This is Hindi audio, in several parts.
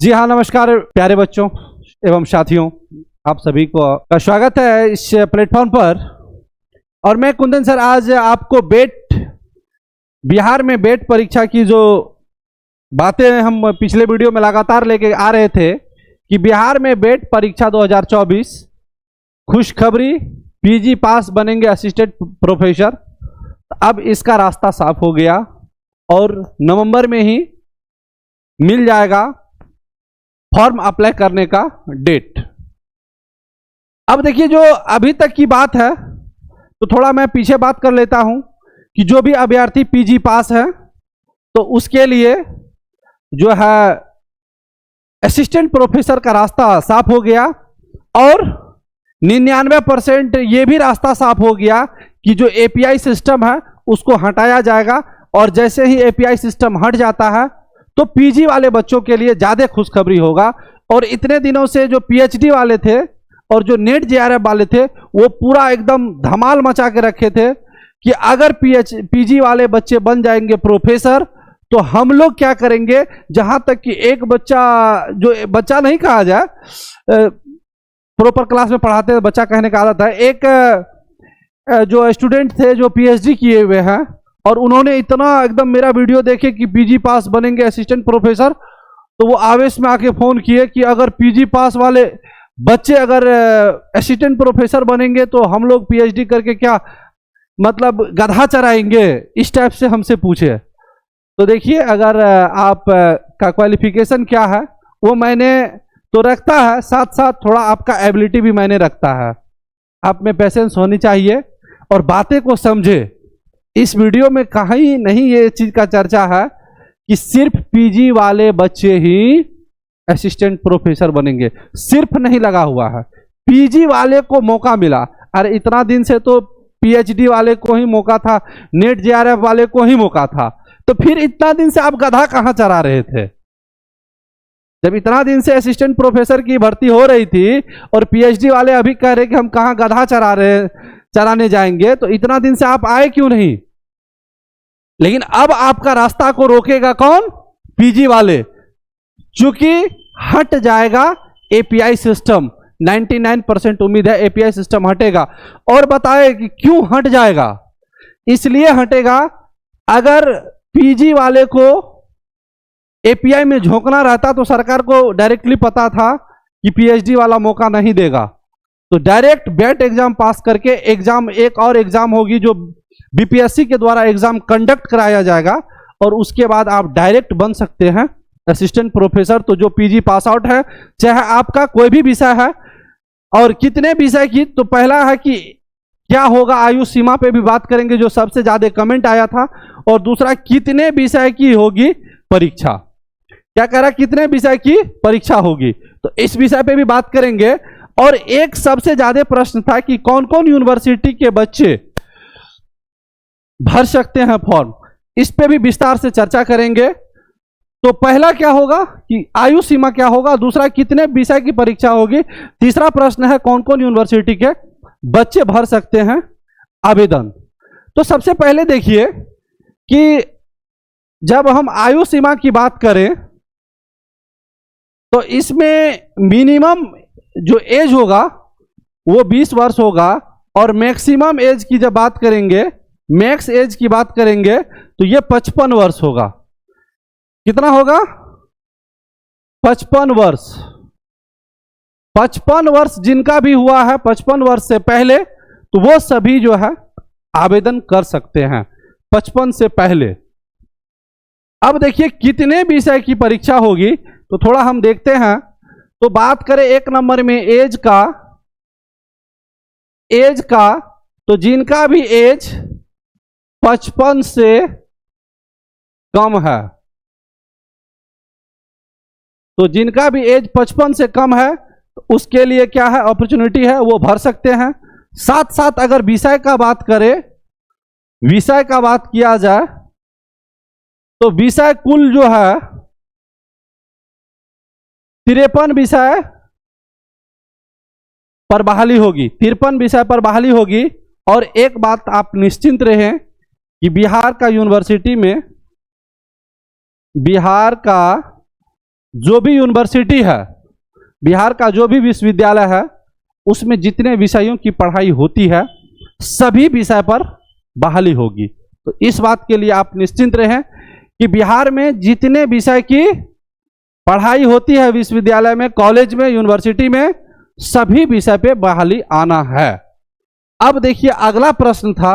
जी हाँ, नमस्कार प्यारे बच्चों एवं साथियों, आप सभी को का स्वागत है इस प्लेटफॉर्म पर। और मैं कुंदन सर आज आपको बिहार में बेट परीक्षा की जो बातें हम पिछले वीडियो में लगातार लेके आ रहे थे कि बिहार में बेट परीक्षा 2024 खुशखबरी, पीजी पास बनेंगे असिस्टेंट प्रोफेसर। अब इसका रास्ता साफ हो गया और नवंबर में ही मिल जाएगा फॉर्म अप्लाई करने का डेट। अब देखिए, जो अभी तक की बात है तो थोड़ा मैं पीछे बात कर लेता हूं कि जो भी अभ्यर्थी पीजी पास है तो उसके लिए जो है असिस्टेंट प्रोफेसर का रास्ता साफ हो गया और 99% ये भी रास्ता साफ हो गया कि जो एपीआई सिस्टम है उसको हटाया जाएगा। और जैसे ही एपीआई सिस्टम हट जाता है तो पीजी वाले बच्चों के लिए ज्यादा खुशखबरी होगा। और इतने दिनों से जो पीएचडी वाले थे और जो नेट जेआरएफ वाले थे वो पूरा एकदम धमाल मचा के रखे थे कि अगर पीजी वाले बच्चे बन जाएंगे प्रोफेसर तो हम लोग क्या करेंगे। जहां तक कि एक बच्चा, जो बच्चा नहीं कहा जाए, प्रॉपर क्लास में पढ़ाते हैं बच्चा कहने का आदत है, एक जो स्टूडेंट थे जो पीएचडी किए हुए हैं और उन्होंने इतना एकदम मेरा वीडियो देखे कि पीजी पास बनेंगे असिस्टेंट प्रोफेसर, तो वो आवेश में आके फोन किए कि अगर पीजी पास वाले बच्चे अगर असिस्टेंट प्रोफेसर बनेंगे तो हम लोग पीएचडी करके क्या मतलब गधा चराएंगे, इस टाइप से हमसे पूछे। तो देखिए, अगर आप का क्वालिफिकेशन क्या है वो मैंने तो रखता है, साथ साथ थोड़ा आपका एबिलिटी भी मैंने रखता है। आप में पेशेंस होनी चाहिए और बातें को समझे। इस वीडियो में कहीं नहीं ये चीज का चर्चा है कि सिर्फ पीजी वाले बच्चे ही असिस्टेंट प्रोफेसर बनेंगे, सिर्फ नहीं लगा हुआ है। पीजी वाले को मौका मिला, अरे इतना दिन से तो पीएचडी वाले को ही मौका था, नेट जेआरएफ वाले को ही मौका था, तो फिर इतना दिन से आप गधा कहां चरा रहे थे? जब इतना दिन से असिस्टेंट प्रोफेसर की भर्ती हो रही थी और पीएचडी वाले अभी कह रहे कि हम कहां गधा चराने जाएंगे, तो इतना दिन से आप आए क्यों नहीं? लेकिन अब आपका रास्ता को रोकेगा कौन? पीजी वाले, चूंकि हट जाएगा एपीआई सिस्टम। 99% उम्मीद है एपीआई सिस्टम हटेगा। और बताए कि क्यों हट जाएगा? इसलिए हटेगा, अगर पीजी वाले को एपीआई में झोंकना रहता तो सरकार को डायरेक्टली पता था कि पीएचडी वाला मौका नहीं देगा, तो डायरेक्ट बेट एग्जाम पास करके एग्जाम, एक और एग्जाम होगी जो बीपीएससी के द्वारा एग्जाम कंडक्ट कराया जाएगा और उसके बाद आप डायरेक्ट बन सकते हैं असिस्टेंट प्रोफेसर। तो जो पीजी पास आउट है, चाहे आपका कोई भी विषय है और कितने विषय की, तो पहला है कि क्या होगा आयु सीमा पे भी बात करेंगे जो सबसे ज्यादा कमेंट आया था, और दूसरा कितने विषय की होगी परीक्षा। क्या कह रहा है? कितने विषय की परीक्षा होगी, तो इस विषय पे भी बात करेंगे। और एक सबसे ज्यादा प्रश्न था कि कौन कौन यूनिवर्सिटी के बच्चे भर सकते हैं फॉर्म, इस पे भी विस्तार से चर्चा करेंगे। तो पहला क्या होगा कि आयु सीमा क्या होगा, दूसरा कितने विषय की परीक्षा होगी, तीसरा प्रश्न है कौन कौन यूनिवर्सिटी के बच्चे भर सकते हैं आवेदन। तो सबसे पहले देखिए कि जब हम आयु सीमा की बात करें तो इसमें मिनिमम जो एज होगा वो 20 वर्ष होगा और मैक्सिमम एज की जब बात करेंगे, मैक्स एज की बात करेंगे तो ये 55 वर्ष होगा। कितना होगा? 55 वर्ष। 55 वर्ष जिनका भी हुआ है 55 वर्ष से पहले, तो वो सभी जो है आवेदन कर सकते हैं 55 से पहले। अब देखिए कितने विषय की परीक्षा होगी, तो थोड़ा हम देखते हैं। तो बात करें एक नंबर में एज का, तो जिनका भी एज 55 से कम है, तो जिनका भी एज 55 से कम है तो उसके लिए क्या है, अपॉर्चुनिटी है, वो भर सकते हैं। साथ साथ अगर विषय का बात करें, विषय का बात किया जाए तो विषय कुल जो है 53 विषय पर बहाली होगी, 53 विषय पर बहाली होगी। और एक बात आप निश्चिंत रहें कि बिहार का यूनिवर्सिटी में, बिहार का जो भी यूनिवर्सिटी है, बिहार का जो भी विश्वविद्यालय है, उसमें जितने विषयों की पढ़ाई होती है सभी विषय पर बहाली होगी। तो इस बात के लिए आप निश्चिंत रहें कि बिहार में जितने विषय की पढ़ाई होती है विश्वविद्यालय में, कॉलेज में, यूनिवर्सिटी में, सभी विषय पे बहाली आना है। अब देखिए अगला प्रश्न था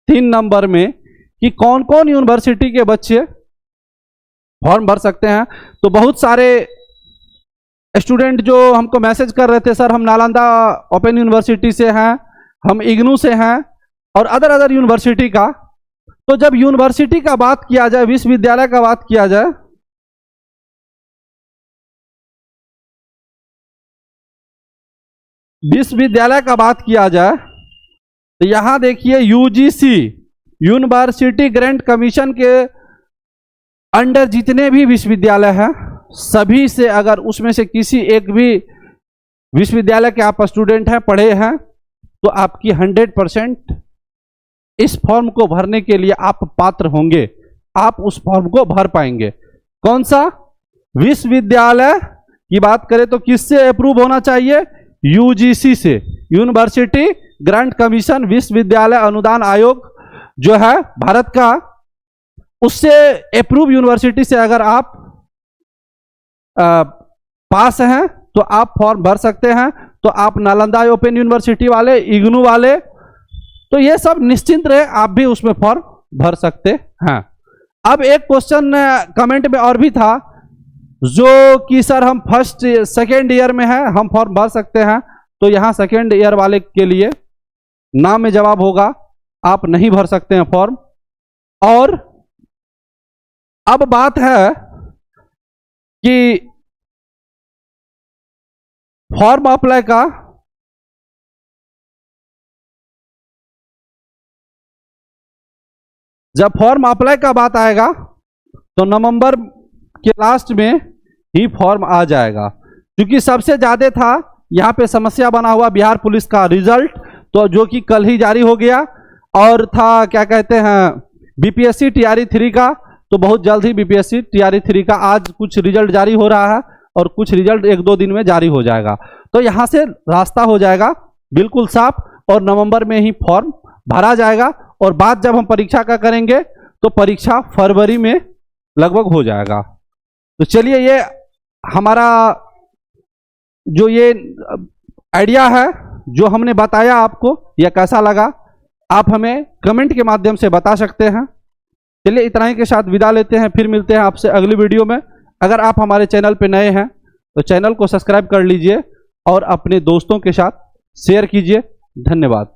3 नंबर में कि कौन कौन यूनिवर्सिटी के बच्चे फॉर्म भर सकते हैं। तो बहुत सारे स्टूडेंट जो हमको मैसेज कर रहे थे, सर हम नालंदा ओपन यूनिवर्सिटी से हैं, हम इग्नू से हैं और अदर यूनिवर्सिटी का। तो जब यूनिवर्सिटी का बात किया जाए, विश्वविद्यालय का बात किया जाए, विश्वविद्यालय का बात किया जाए तो यहां देखिए यूजीसी यूनिवर्सिटी ग्रांट कमीशन के अंडर जितने भी विश्वविद्यालय हैं सभी से अगर उसमें से किसी एक भी विश्वविद्यालय के आप स्टूडेंट हैं, पढ़े हैं, तो आपकी 100% इस फॉर्म को भरने के लिए आप पात्र होंगे, आप उस फॉर्म को भर पाएंगे। कौन सा विश्वविद्यालय की बात करें तो किससे अप्रूव होना चाहिए? यूजीसी से, यूनिवर्सिटी ग्रांट कमीशन, विश्वविद्यालय अनुदान आयोग जो है भारत का, उससे अप्रूव यूनिवर्सिटी से अगर आप पास हैं तो आप फॉर्म भर सकते हैं। तो आप नालंदा ओपन यूनिवर्सिटी वाले, इग्नू वाले, तो ये सब निश्चिंत रहे, आप भी उसमें फॉर्म भर सकते हैं। अब एक क्वेश्चन कमेंट में और भी था जो कि सर हम फर्स्ट सेकेंड ईयर में हैं, हम फॉर्म भर सकते हैं। तो यहां सेकेंड ईयर वाले के लिए नाम में जवाब होगा, आप नहीं भर सकते हैं फॉर्म। और अब बात है कि फॉर्म अप्लाई का जब फॉर्म अप्लाई का बात आएगा तो नवंबर के लास्ट में ही फॉर्म आ जाएगा, क्योंकि सबसे ज्यादा था यहाँ पे समस्या बना हुआ बिहार पुलिस का रिजल्ट, तो जो कि कल ही जारी हो गया, और था क्या कहते हैं बीपीएससी टीआरई 3 का, तो बहुत जल्द ही बीपीएससी टीआरई 3 का आज कुछ रिजल्ट जारी हो रहा है और कुछ रिजल्ट 1-2 दिन में जारी हो जाएगा। तो यहाँ से रास्ता हो जाएगा बिल्कुल साफ और नवंबर में ही फॉर्म भरा जाएगा। और बात जब हम परीक्षा का करेंगे तो परीक्षा फरवरी में लगभग हो जाएगा। तो चलिए, ये हमारा जो ये आइडिया है जो हमने बताया आपको, यह कैसा लगा आप हमें कमेंट के माध्यम से बता सकते हैं। चलिए इतना ही के साथ विदा लेते हैं, फिर मिलते हैं आपसे अगली वीडियो में। अगर आप हमारे चैनल पे नए हैं तो चैनल को सब्सक्राइब कर लीजिए और अपने दोस्तों के साथ शेयर कीजिए। धन्यवाद।